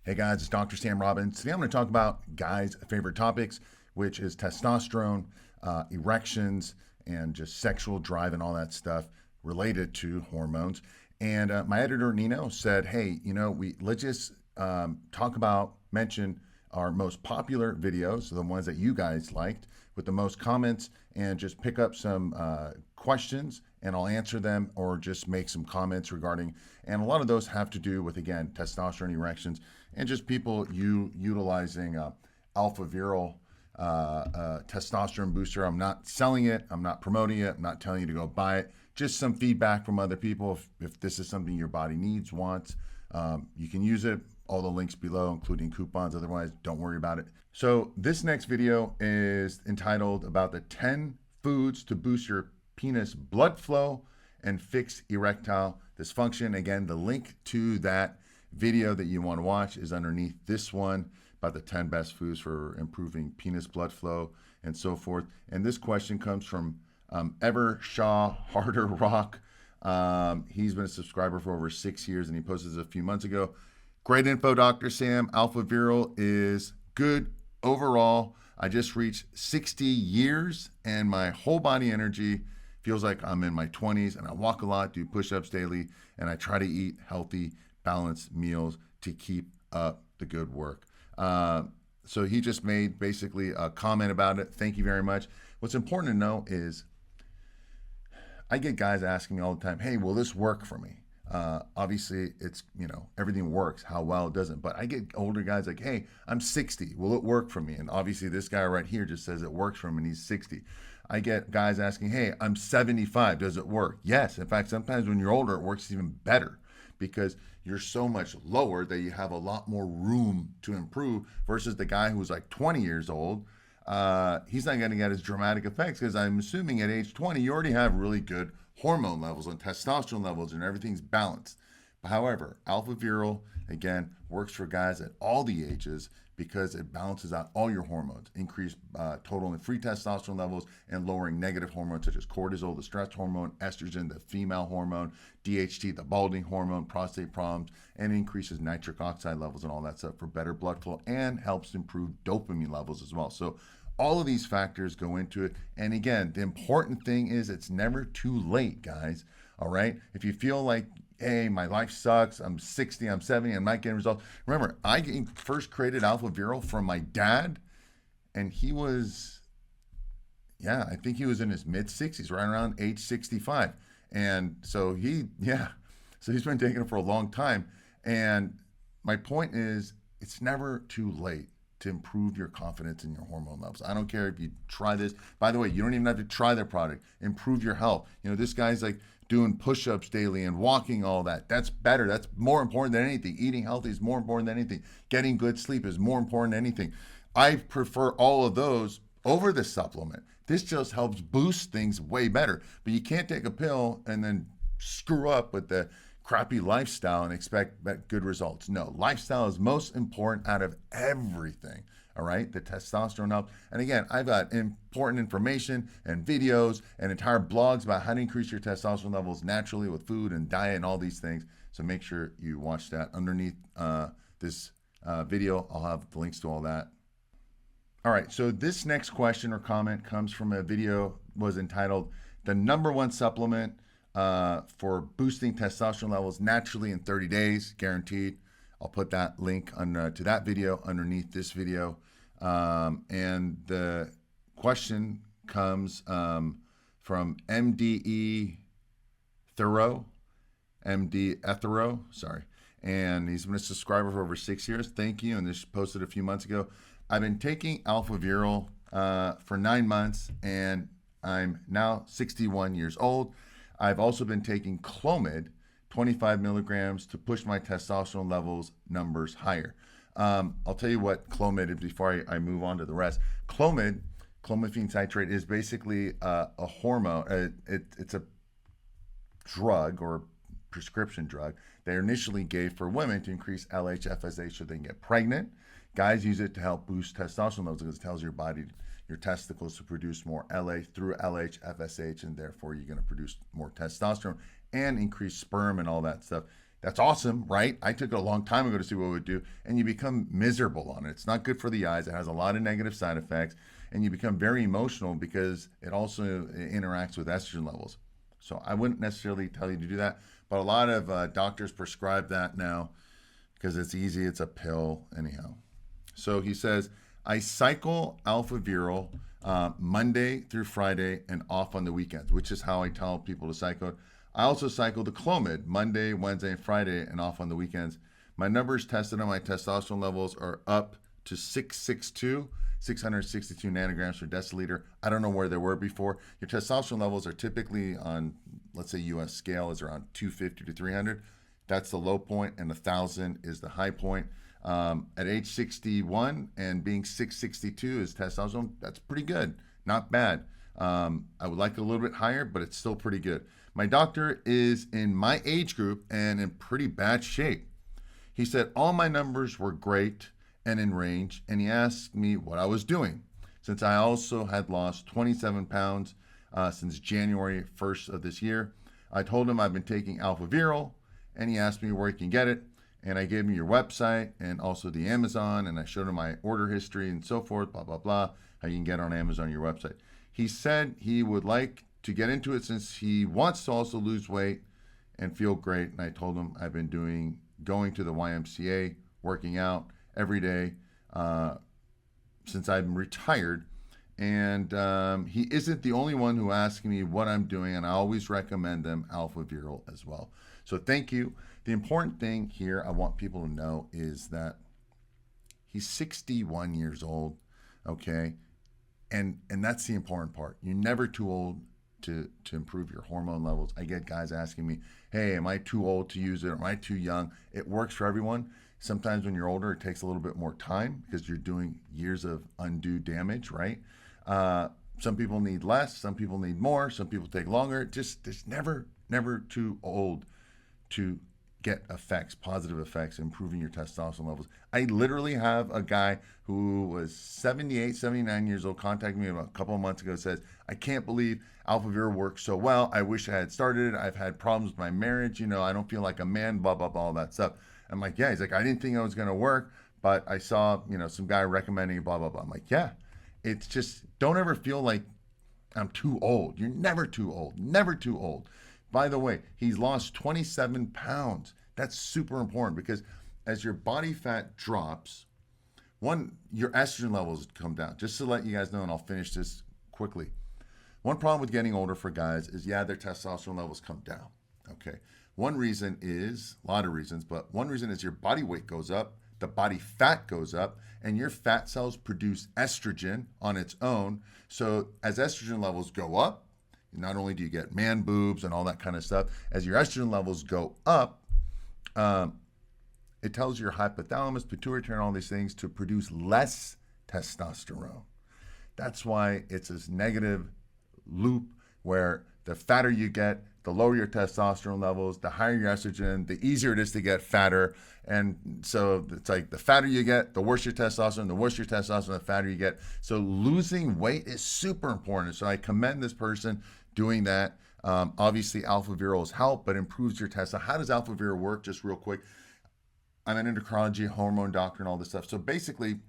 Hey guys, it's Dr. Sam Robbins. Today I'm going to talk about guys' favorite topics, which is testosterone, erections, and just sexual drive and all that stuff related to hormones. And my editor Nino said, "Hey, let's just mention our most popular videos, the ones that you guys liked, with the most comments, and just pick up some questions, and I'll answer them or just make some comments regarding." And a lot of those have to do with, again, testosterone, erections, and just people utilizing AlphaViril testosterone booster. I'm not selling it. I'm not promoting it. I'm not telling you to go buy it. Just some feedback from other people. If this is something your body needs, wants, you can use it. All the links below, including coupons. Otherwise, don't worry about it. So this next video is entitled about the 10 foods to boost your penis blood flow and fix erectile dysfunction. Again, the link to that video that you want to watch is underneath this one about the 10 best foods for improving penis blood flow and so forth. And this question comes from Ever Shaw Harder Rock. He's been a subscriber for over 6 years, and he posted this a few months ago. Great info, Dr. Sam. AlphaViril is good overall. I just reached 60 years, and my whole body energy feels like I'm in my 20s, and I walk a lot, do push-ups daily, and I try to eat healthy, balanced meals to keep up the good work. So he just made basically a comment about it. Thank you very much. What's important to know is I get guys asking me all the time, "Hey, will this work for me?" Obviously, it's, everything works. How well it doesn't. But I get older guys like, "Hey, I'm 60. Will it work for me?" And obviously, this guy right here just says it works for him, and he's 60. I get guys asking, "Hey, I'm 75. Does it work?" Yes. In fact, sometimes when you're older, it works even better because you're so much lower that you have a lot more room to improve versus the guy who's like 20 years old. He's not going to get as dramatic effects because I'm assuming at age 20, you already have really good hormone levels and testosterone levels and everything's balanced. However, AlphaViril, again, works for guys at all the ages because it balances out all your hormones, increase total and free testosterone levels, and lowering negative hormones such as cortisol, the stress hormone, estrogen, the female hormone, DHT, the balding hormone, prostate problems, and increases nitric oxide levels and all that stuff for better blood flow and helps improve dopamine levels as well. So all of these factors go into it. And again, the important thing is it's never too late, guys. All right? If you feel like, "Hey, my life sucks. I'm 60, I'm 70, I'm not getting results." Remember, I first created AlphaViril from my dad, and he was, I think he was in his mid-60s, right around age 65. And so he's been taking it for a long time. And my point is, it's never too late to improve your confidence in your hormone levels. I don't care if you try this. By the way, you don't even have to try their product. Improve your health. This guy's like doing push-ups daily and walking, all that. That's better. That's more important than anything. Eating healthy is more important than anything. Getting good sleep is more important than anything. I prefer all of those over the supplement. This just helps boost things way better. But you can't take a pill and then screw up with the crappy lifestyle and expect good results. No, lifestyle is most important out of everything. All right, the testosterone helps. And again, I've got important information and videos and entire blogs about how to increase your testosterone levels naturally with food and diet and all these things. So make sure you watch that underneath this video. I'll have the links to all that. All right, so this next question or comment comes from a video was entitled "The Number One Supplement for boosting testosterone levels naturally in 30 days, guaranteed." I'll put that link to that video underneath this video. And the question comes from MD Ethero, sorry. And he's been a subscriber for over 6 years. Thank you. And this posted a few months ago. "I've been taking AlphaViril for 9 months, and I'm now 61 years old. I've also been taking Clomid, 25 milligrams, to push my testosterone levels numbers higher." I'll tell you what Clomid is before I move on to the rest. Clomiphene citrate, is basically a hormone. It's a drug or prescription drug they initially gave for women to increase LH, FSH so they can get pregnant. Guys use it to help boost testosterone levels because it tells your body, your testicles, to produce more LH through LH, FSH, and therefore you're going to produce more testosterone and increase sperm and all that stuff. That's awesome, right? I took it a long time ago to see what it would do, and you become miserable on it. It's not good for the eyes. It has a lot of negative side effects, and you become very emotional because it also interacts with estrogen levels. So I wouldn't necessarily tell you to do that, but a lot of doctors prescribe that now because it's easy. It's a pill, anyhow. So he says, I cycle AlphaViril Monday through Friday and off on the weekends, which is how I tell people to cycle it. I also cycle the Clomid Monday, Wednesday, and Friday and off on the weekends. My numbers tested on my testosterone levels are up to 662 nanograms per deciliter. I don't know where they were before. Your testosterone levels are typically on, let's say, US scale is around 250 to 300. That's the low point, and 1,000 is the high point. At age 61 and being 662 is testosterone, that's pretty good. Not bad. I would like it a little bit higher, but it's still pretty good. My doctor is in my age group and in pretty bad shape. He said all my numbers were great and in range, and he asked me what I was doing, since I also had lost 27 pounds since January 1st of this year. I told him I've been taking AlphaViril, and he asked me where he can get it, and I gave him your website and also the Amazon, and I showed him my order history and so forth, blah, blah, blah, how you can get it on Amazon, your website. He said he would like to get into it since he wants to also lose weight and feel great. And I told him I've been going to the YMCA, working out every day since I'm retired. And he isn't the only one who asks me what I'm doing, and I always recommend them AlphaViril as well. So thank you. The important thing here I want people to know is that he's 61 years old, okay? And that's the important part. You're never too old to improve your hormone levels. I get guys asking me, hey, am I too old to use it? Or am I too young? It works for everyone. Sometimes when you're older, it takes a little bit more time because you're doing years of undue damage, right? Some people need less, some people need more, some people take longer. It's never too old to get effects, positive effects, improving your testosterone levels. I literally have a guy who was 78, 79 years old, contacted me about a couple of months ago, says, I can't believe AlphaViril works so well. I wish I had started it. I've had problems with my marriage. I don't feel like a man, blah, blah, blah, all that stuff. I'm like, yeah. He's like, I didn't think it was going to work, but I saw, some guy recommending blah, blah, blah. I'm like, yeah. It's just, don't ever feel like I'm too old. You're never too old, never too old. By the way, he's lost 27 pounds. That's super important because as your body fat drops, your estrogen levels come down. Just to let you guys know, and I'll finish this quickly. One problem with getting older for guys is, their testosterone levels come down. Okay. One reason is, a lot of reasons, but one reason is your body weight goes up, the body fat goes up, and your fat cells produce estrogen on its own. So as estrogen levels go up, not only do you get man boobs and all that kind of stuff, as your estrogen levels go up, it tells your hypothalamus, pituitary, and all these things to produce less testosterone. That's why it's this negative loop where the fatter you get, the lower your testosterone levels, the higher your estrogen, the easier it is to get fatter. And so it's like the fatter you get, the worse your testosterone, the worse your testosterone, the fatter you get. So losing weight is super important. So I commend this person doing that. Obviously, AlphaViril has helped, but improves your testosterone. How does AlphaViril work? Just real quick. I'm an endocrinology, hormone doctor, and all this stuff. So basically,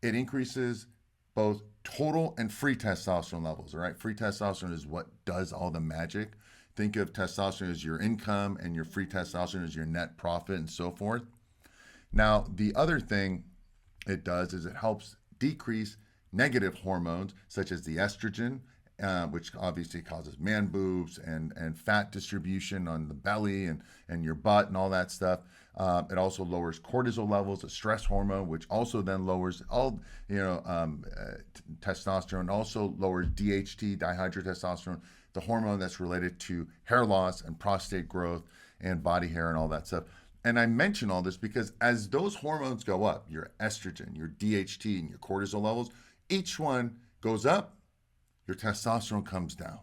it increases both total and free testosterone levels, all right? Free testosterone is what does all the magic. Think of testosterone as your income and your free testosterone as your net profit and so forth. Now, the other thing it does is it helps decrease negative hormones such as the estrogen, which obviously causes man boobs and fat distribution on the belly and your butt and all that stuff. It also lowers cortisol levels, a stress hormone, which also then lowers all testosterone. Also lowers DHT, dihydrotestosterone, the hormone that's related to hair loss and prostate growth and body hair and all that stuff. And I mention all this because as those hormones go up, your estrogen, your DHT, and your cortisol levels, each one goes up, your testosterone comes down.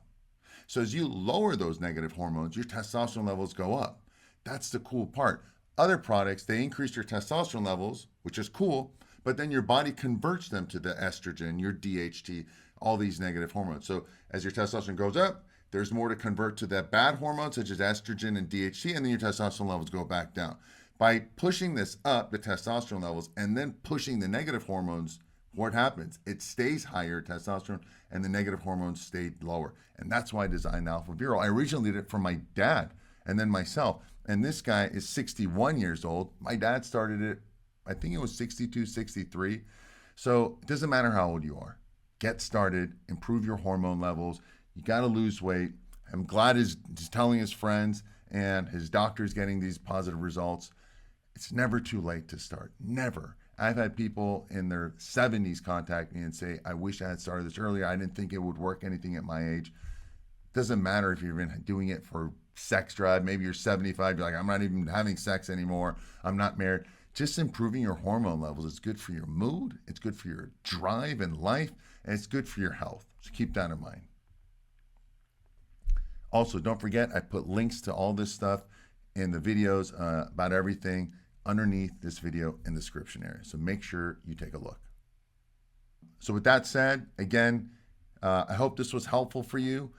So as you lower those negative hormones, your testosterone levels go up. That's the cool part. Other products, they increase your testosterone levels, which is cool, but then your body converts them to the estrogen, your DHT, all these negative hormones. So as your testosterone goes up, there's more to convert to that bad hormone, such as estrogen and DHT, and then your testosterone levels go back down. By pushing this up, the testosterone levels, and then pushing the negative hormones, what happens? It stays higher, testosterone, and the negative hormones stay lower. And that's why I designed AlphaViril. I originally did it for my dad and then myself. And this guy is 61 years old. My dad started it, I think it was 62, 63. So it doesn't matter how old you are. Get started, improve your hormone levels. You got to lose weight. I'm glad he's telling his friends and his doctor's getting these positive results. It's never too late to start. Never. I've had people in their 70s contact me and say, I wish I had started this earlier. I didn't think it would work anything at my age. Doesn't matter if you've been doing it for sex drive. Maybe you're 75. You're like, I'm not even having sex anymore. I'm not married. Just improving your hormone levels is good for your mood. It's good for your drive in life. And it's good for your health. So keep that in mind. Also, don't forget, I put links to all this stuff in the videos about everything underneath this video in the description area. So make sure you take a look. So with that said, again, I hope this was helpful for you.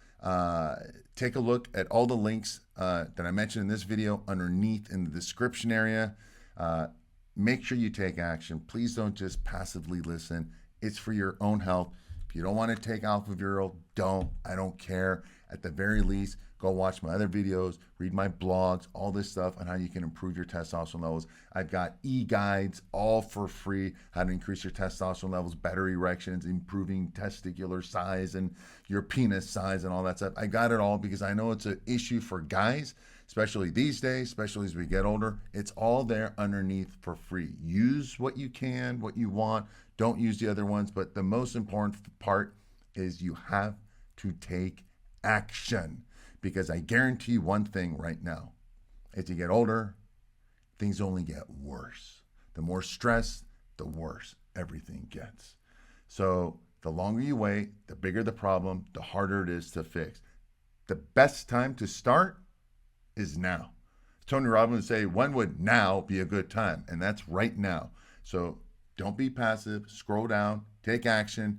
Take a look at all the links that I mentioned in this video underneath in the description area. Make sure you take action. Please don't just passively listen. It's for your own health. If you don't want to take AlphaViril, don't. I don't care. At the very least, go watch my other videos, read my blogs, all this stuff on how you can improve your testosterone levels. I've got e-guides all for free, how to increase your testosterone levels, better erections, improving testicular size and your penis size and all that stuff. I got it all because I know it's an issue for guys, especially these days, especially as we get older. It's all there underneath for free. Use what you can, what you want. Don't use the other ones. But the most important part is you have to take action. Because I guarantee you one thing right now. As you get older, things only get worse. The more stress, the worse everything gets. So the longer you wait, the bigger the problem, the harder it is to fix. The best time to start is now. Tony Robbins would say, when would now be a good time? And that's right now. So don't be passive, scroll down, take action,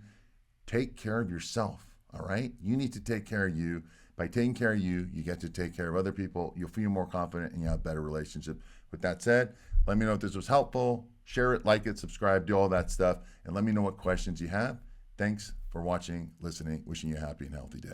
take care of yourself, all right? You need to take care of you. By taking care of you, you get to take care of other people. You'll feel more confident and you have better relationships. With that said, let me know if this was helpful. Share it, like it, subscribe, do all that stuff. And let me know what questions you have. Thanks for watching, listening, wishing you a happy and healthy day.